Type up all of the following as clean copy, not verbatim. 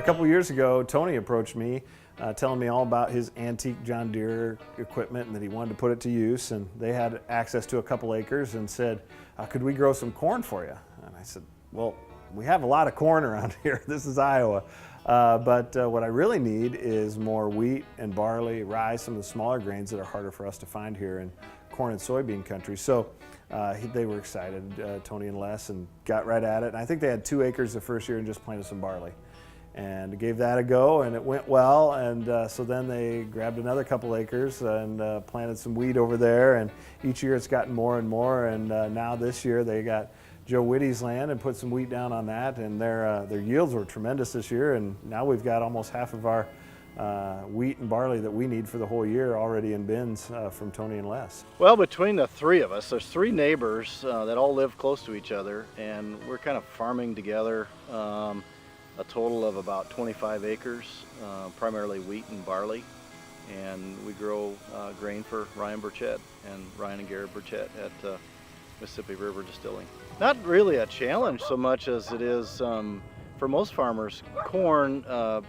A couple years ago, Tony approached me telling me all about his antique John Deere equipment and that he wanted to put it to use. And they had access to a couple acres and said, could we grow some corn for you? And I said, well, we have a lot of corn around here. This is Iowa. But what I really need is more wheat and barley, rye, some of the smaller grains that are harder for us to find here in corn and soybean country. So they were excited, Tony and Les, and got right at it. And I think they had 2 acres the first year and just planted some barley. And gave that a go, and it went well. And so then they grabbed another couple acres and planted some wheat over there. And each year it's gotten more and more. And now this year they got Joe Whitty's land and put some wheat down on that. And their yields were tremendous this year. And now we've got almost half of our wheat and barley that we need for the whole year already in bins from Tony and Les. Well, between the 3 of us, there's 3 neighbors that all live close to each other, and we're kind of farming together. A total of about 25 acres, primarily wheat and barley, and we grow grain for Ryan Burchett and Ryan and Garrett Burchett at Mississippi River Distilling. Not really a challenge so much as it is for most farmers. Corn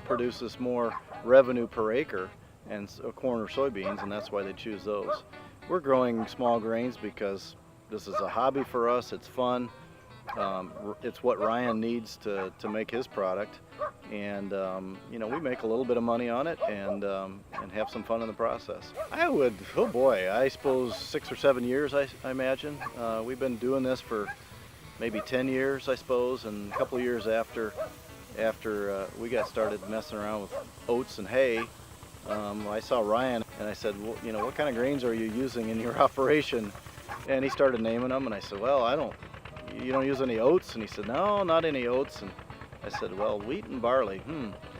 produces more revenue per acre, and corn or soybeans, and that's why they choose those. We're growing small grains because this is a hobby for us. It's fun. It's what Ryan needs to make his product, and you know, we make a little bit of money on it and have some fun in the process. I would, oh boy, I suppose 6 or 7 years, I imagine. We've been doing this for maybe 10 years, I suppose, and a couple of years after we got started messing around with oats and hay, I saw Ryan and I said, well, you know, what kind of grains are you using in your operation? And he started naming them, and I said, well, you don't use any oats? And he said, no, not any oats. And I said, well, wheat and barley.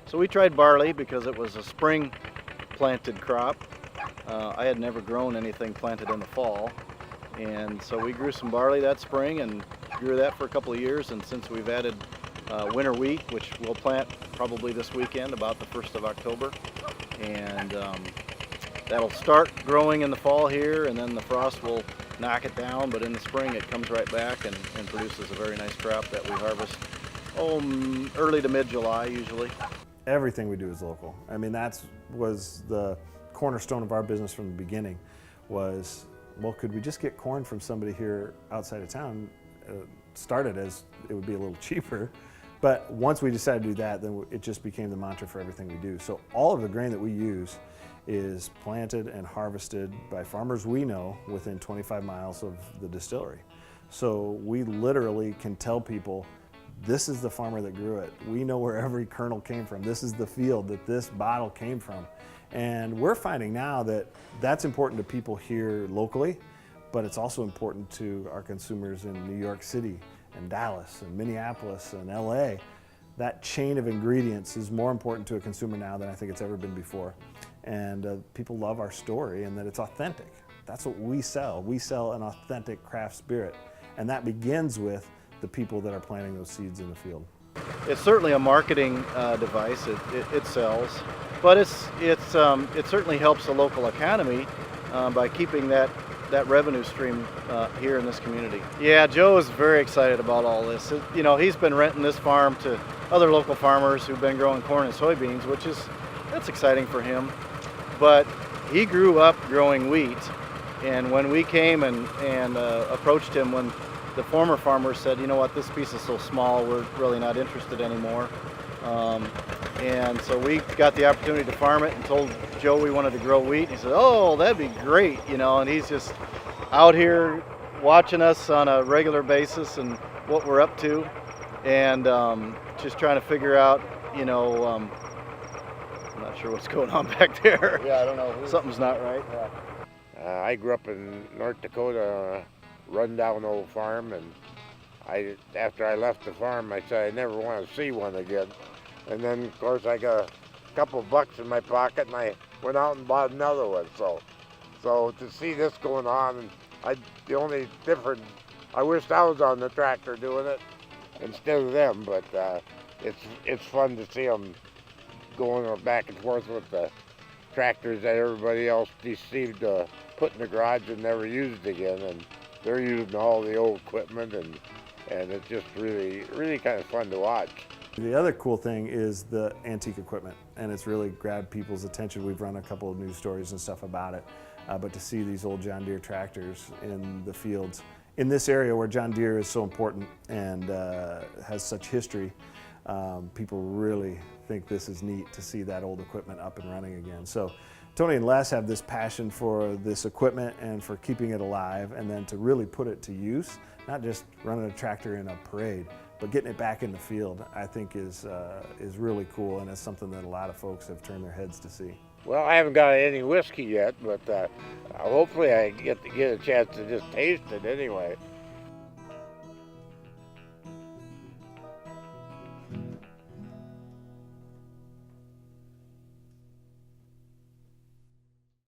So we tried barley because it was a spring planted crop. I had never grown anything planted in the fall. And so we grew some barley that spring and grew that for a couple of years. And since we've added winter wheat, which we'll plant probably this weekend, about the 1st of October. And that'll start growing in the fall here, and then the frost will knock it down, but in the spring it comes right back and produces a very nice crop that we harvest early to mid-July usually. Everything we do is local. I mean, that was the cornerstone of our business from the beginning, was, well, could we just get corn from somebody here outside of town? Started as it would be a little cheaper, but once we decided to do that, then it just became the mantra for everything we do. So all of the grain that we use is planted and harvested by farmers we know within 25 miles of the distillery. So we literally can tell people, this is the farmer that grew it. We know where every kernel came from. This is the field that this bottle came from. And we're finding now that that's important to people here locally, but it's also important to our consumers in New York City and Dallas and Minneapolis and LA. That chain of ingredients is more important to a consumer now than I think it's ever been before. And people love our story and that it's authentic. That's what we sell. We sell an authentic craft spirit. And that begins with the people that are planting those seeds in the field. It's certainly a marketing device. It sells, but it certainly helps the local economy by keeping that revenue stream here in this community. Yeah, Joe is very excited about all this. You know, he's been renting this farm to other local farmers who've been growing corn and soybeans, that's exciting for him. But he grew up growing wheat, and when we came and approached him, when the former farmer said, you know what, this piece is so small, we're really not interested anymore. And so we got the opportunity to farm it and told Joe we wanted to grow wheat. He said, oh, that'd be great, you know, and he's just out here watching us on a regular basis and what we're up to, and just trying to figure out, you know, I'm not sure what's going on back there. Yeah, I don't know. Something's not right. Yeah. I grew up in North Dakota, a rundown old farm, and after I left the farm, I said I never want to see one again. And then, of course, I got a couple bucks in my pocket, and I went out and bought another one. So to see this going on, the only difference, I wished I was on the tractor doing it instead of them, but it's fun to see them going back and forth with the tractors that everybody else seemed to put in the garage and never used again, and they're using all the old equipment, and it's just really kind of fun to watch. The other cool thing is the antique equipment, and it's really grabbed people's attention. We've run a couple of news stories and stuff about it, but to see these old John Deere tractors in the fields in this area where John Deere is so important and has such history, people really think this is neat to see that old equipment up and running again. So Tony and Les have this passion for this equipment and for keeping it alive, and then to really put it to use, not just running a tractor in a parade, but getting it back in the field, I think is really cool, and it's something that a lot of folks have turned their heads to see. Well, I haven't got any whiskey yet, but hopefully I get a chance to just taste it anyway.